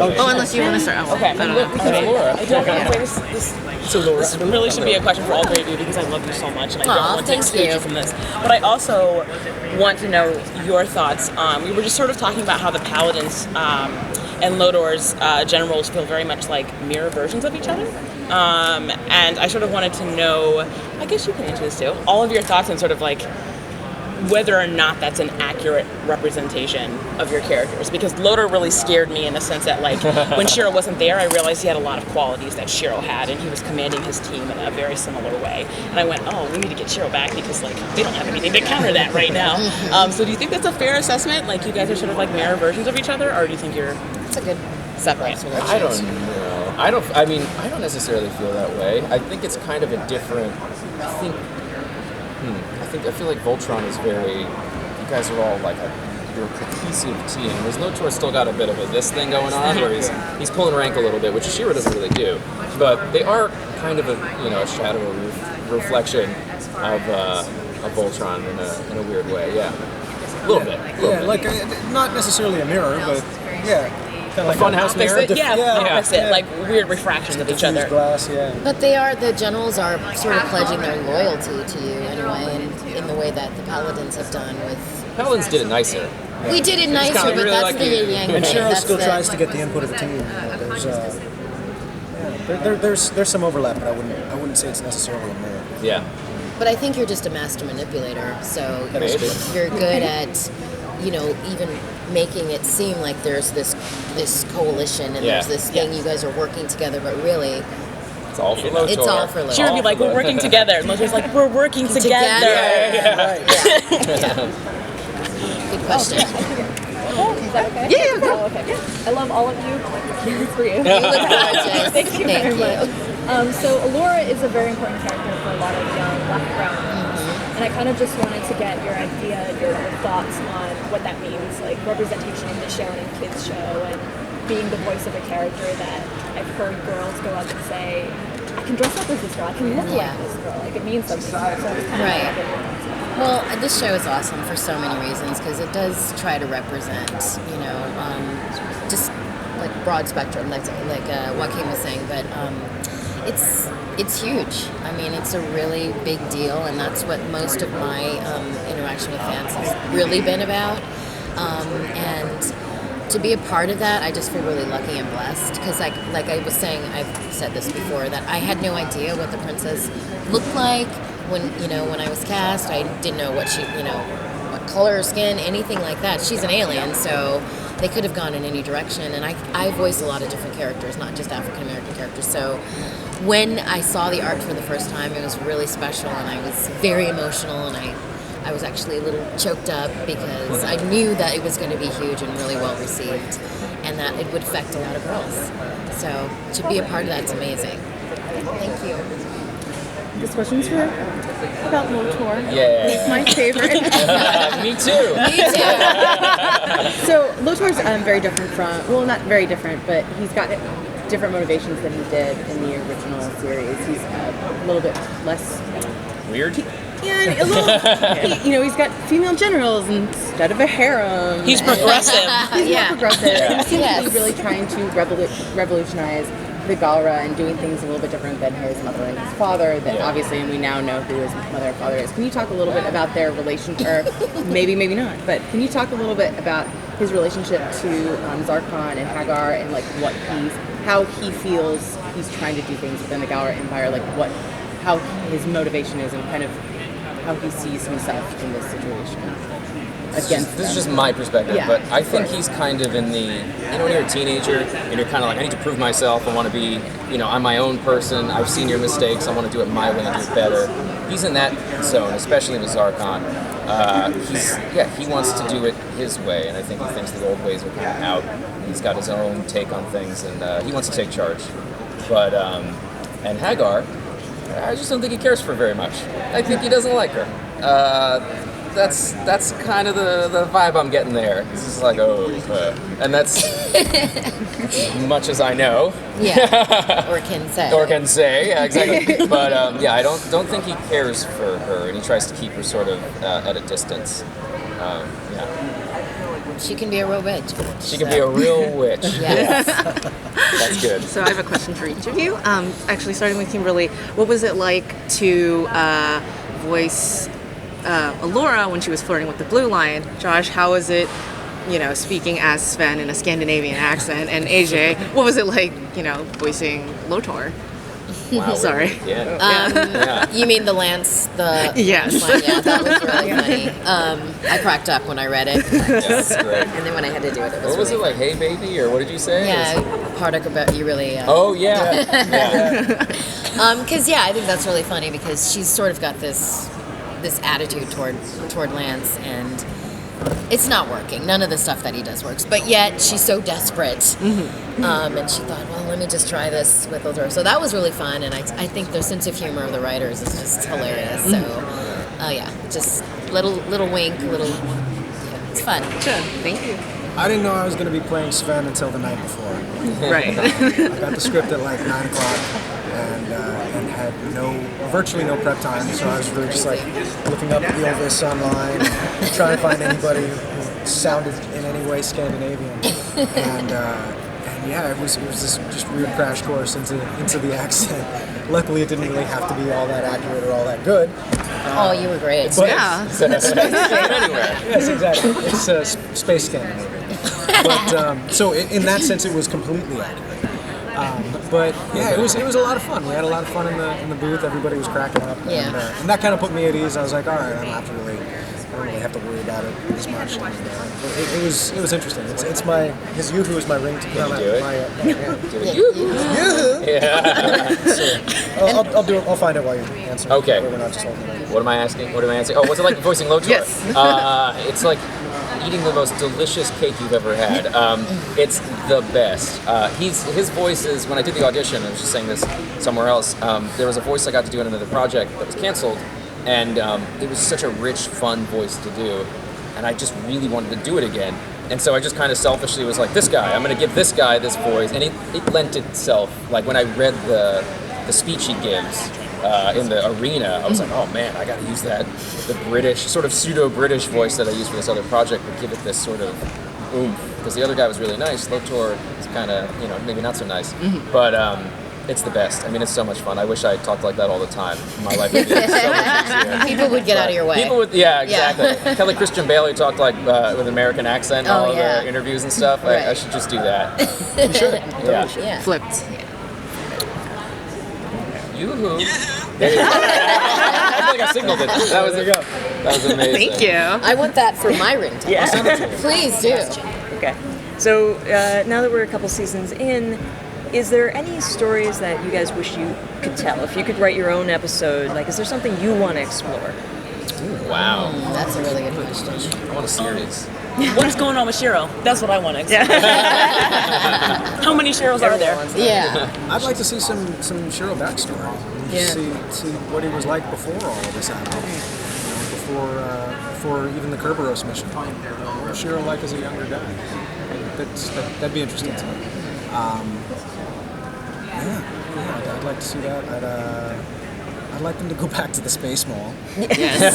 Oh, unless you want to start. Oh, Okay. I don't know. Allura. I don't know. This really should be a question for all three of you because I love you so much and I don't want to exclude you from this. But I also want to know your thoughts. We were just sort of talking about how the Paladins and Lotor's generals feel very much like mirror versions of each other. And I sort of wanted to know, I guess you can answer this too, all of your thoughts on sort of like whether or not that's an accurate representation of your characters. Because Lotor really scared me in the sense that, like, when Shiro wasn't there, I realized he had a lot of qualities that Shiro had, and he was commanding his team in a very similar way. And I went, oh, we need to get Shiro back because, like, they don't have anything to counter that right now. So do you think that's a fair assessment? Like, you guys are sort of like mirror versions of each other, or do you think you're It's a good separate? I don't know. I don't necessarily feel that way. I think it's kind of a different. I feel like Voltron is very. You guys are all like you're a cohesive team. Whereas Lotor's still got a bit of this thing going on where he's pulling rank a little bit, which Shiro doesn't really do. But they are kind of a a shadow or reflection of Voltron in a weird way. Yeah, a little bit. Like not necessarily a mirror, but kind of like funhouse mirror. Opposite, like weird refractions of each other. Glass, But the generals are sort of pledging their loyalty to you anyway, and in the way that the Paladins have done with. Paladins did it nicer. We did it nicer, but really that's like the yin yang. And Shiro That's still the- tries to get the input of the team. There's some overlap, but I wouldn't say it's necessarily a mirror. Yeah. But I think you're just a master manipulator, so you're good at, even making it seem like there's this coalition and there's this thing you guys are working together, but really It's all for Lotor. it's all for Lotor. Shiro would be like, we're working together. And Lotor's like, we're working together. Good question. Is that okay? Yeah. Oh, okay. I love all of you. It's for you. You look gorgeous. Thank you very much. So Allura is a very important character for a lot of young Black and brown girls. And I kind of just wanted to get your idea, your thoughts on what that means, like representation in the show and in kids' show, and being the voice of a character that I've heard girls go up and say, I can dress up as this girl, I can look like this girl. Like it means something. So it's kind Right. of Well, this show is awesome for so many reasons because it does try to represent, just like broad spectrum, like Joaquin was saying. But it's huge. I mean, it's a really big deal, and that's what most of my interaction with fans has really been about. And to be a part of that, I just feel really lucky and blessed because, like I was saying, I've said this before that I had no idea what the princess looked like. When I was cast, I didn't know what what color her skin, anything like that. She's an alien, so they could have gone in any direction. And I voice a lot of different characters, not just African American characters. So when I saw the art for the first time, it was really special, and I was very emotional, and I was actually a little choked up because I knew that it was going to be huge and really well received, and that it would affect a lot of girls. So to be a part of that's amazing. Thank you. This question's for about Lotor. Yeah. He's my favorite. Me too. Me too. So Lotor's very different from, well, not very different, but he's got different motivations than he did in the original series. He's a little bit less Weird. Yeah, a little. He's got female generals instead of a harem. He's progressive. He's more progressive. He seems to be Yes. really trying to revolutionize the Galra and doing things a little bit different than his mother and his father. That obviously, and we now know who his mother and father is. Can you talk a little bit about their relationship, or maybe not? But can you talk a little bit about his relationship to Zarkon and Hagar, and like how he feels he's trying to do things within the Galra Empire, like how his motivation is, and kind of how he sees himself in this situation. This is just my perspective, but I think he's kind of in the, when you're a teenager and you're kind of like, I need to prove myself, I want to be, I'm my own person, I've seen your mistakes, I want to do it my way and do it better. He's in that zone, especially with Zarkon. He wants to do it his way, and I think he thinks the old ways are kind of out. He's got his own take on things, and he wants to take charge. But, and Hagar, I just don't think he cares for her very much. I think he doesn't like her. That's kind of the vibe I'm getting there. It's just like, and that's as much as I know. Yeah, or can say. Or can say, yeah, exactly. But I don't think he cares for her, and he tries to keep her sort of at a distance. She can be a real witch. She can be a real witch. Yes. That's good. So I have a question for each of you. Actually, starting with Kimberly, what was it like to voice Allura when she was flirting with the Blue Lion? Josh, how was it, speaking as Sven in a Scandinavian accent? And AJ, what was it like, voicing Lotor? Wow. Sorry. Yeah. You mean the Lance? Yes. Line? Yeah, that was really funny. I cracked up when I read it. Yeah, that's great. And then when I had to do it, it was What was really it like? Hey, baby, or what did you say? Yeah, part about you really. Oh yeah. Because I think that's really funny because she's sort of got this attitude toward Lance, and it's not working. None of the stuff that he does works, but yet she's so desperate. And she thought, well, let me just try this with Lotor. So that was really fun, and I think the sense of humor of the writers is just hilarious. So, just little wink, it's fun. Good. Thank you. I didn't know I was going to be playing Sven until the night before. Right. I got the script at like 9 o'clock and had virtually no prep time, so I was really just like looking up Elvis online and trying to find anybody who sounded in any way Scandinavian. And it was this just weird crash course into the accent. Luckily, it didn't really have to be all that accurate or all that good. Oh, you were great. But Anywhere. Yes, exactly. It's space Scandinavian. But so in that sense, it was completely accurate. But it was a lot of fun. We had a lot of fun in the booth. Everybody was cracking up, and that kind of put me at ease. I was like, all right, I don't really have to worry about it as much. And, it was interesting. It's his yoo-hoo is my ringtone. Can you do it? Yoo-hoo. Yeah. So, I'll do it. I'll find it while you're answering. Okay. We're not just holding it. What am I asking? Oh, what's it like voicing Lotor? Yes. It's like eating the most delicious cake you've ever had. It's the best. His voice is, when I did the audition, I was just saying this somewhere else, there was a voice I got to do in another project that was canceled, and it was such a rich, fun voice to do, and I just really wanted to do it again. And so I just kind of selfishly was like, this guy, I'm going to give this guy this voice, and it lent itself, like when I read the speech he gives, in the arena, I was like, oh man, I gotta use the British, sort of pseudo-British voice that I used for this other project, but give it this sort of oomph. Because the other guy was really nice. Lotor is kind of, maybe not so nice. But it's the best. I mean, it's so much fun. I wish I talked like that all the time. My life would be so much easier. People would get out of your way. People would, yeah, exactly. Kind of like Christian Bale, who talked like with an American accent in all of the interviews and stuff. Right. I should just do that. You should. Yeah. Flipped. Yoo-hoo. There you go. I feel like I signaled it. That was amazing. Thank you. I want that for my ringtone. Yeah. Please do. Okay. So now that we're a couple seasons in, is there any stories that you guys wish you could tell? If you could write your own episode, like, is there something you want to explore? Ooh, wow. That's a really good question. I want a series. What's going on with Shiro? That's what I want to explore. How many Shiros are there? Yeah. I'd like to see some Shiro backstory. See what he was like before all of this happened. Before even the Kerberos mission. What was Shiro like as a younger guy? That'd be interesting to me. I'd like to see that. I'd like them to go back to the Space Mall. Yes.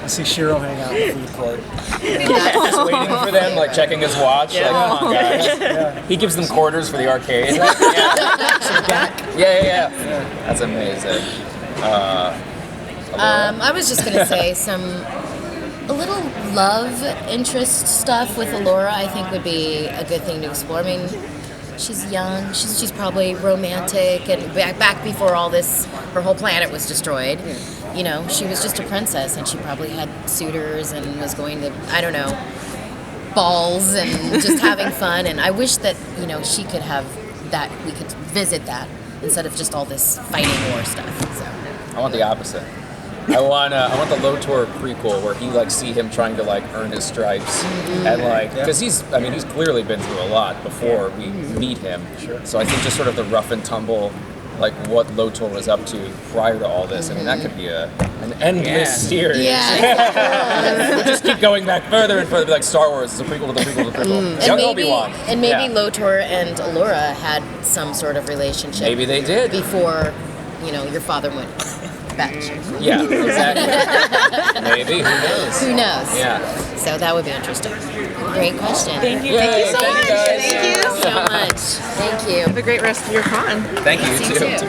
I see Shiro hang out in the food court. Just waiting for them, like checking his watch. Like, come on, guys. He gives them quarters for the arcade. Yeah. That's amazing. I was just gonna say a little love interest stuff with Allura. I think would be a good thing to explore. I mean, she's young. She's probably romantic, and back before all this, her whole planet was destroyed. She was just a princess, and she probably had suitors and was going to, I don't know, balls and just having fun. And I wish that she could have that. We could visit that instead of just all this fighting war stuff. So I want the opposite. I want the Lotor prequel where he see him trying to earn his stripes and because he's clearly been through a lot before we meet him. Sure. So I think just sort of the rough and tumble, what Lotor was up to prior to all this. I mean, that could be an endless series. yeah. We'll just keep going back further and further, like Star Wars is a prequel to the prequel to the prequel. Young Obi-Wan. And maybe Lotor and Allura had some sort of relationship. Maybe they did before your father went. Yeah, exactly. Maybe. Who knows? Who knows? Yeah. So that would be interesting. Great question. Thank you. Thank you so much. guys. Thank you. so much. Thank you. Have a great rest of your con. Thank you, You too.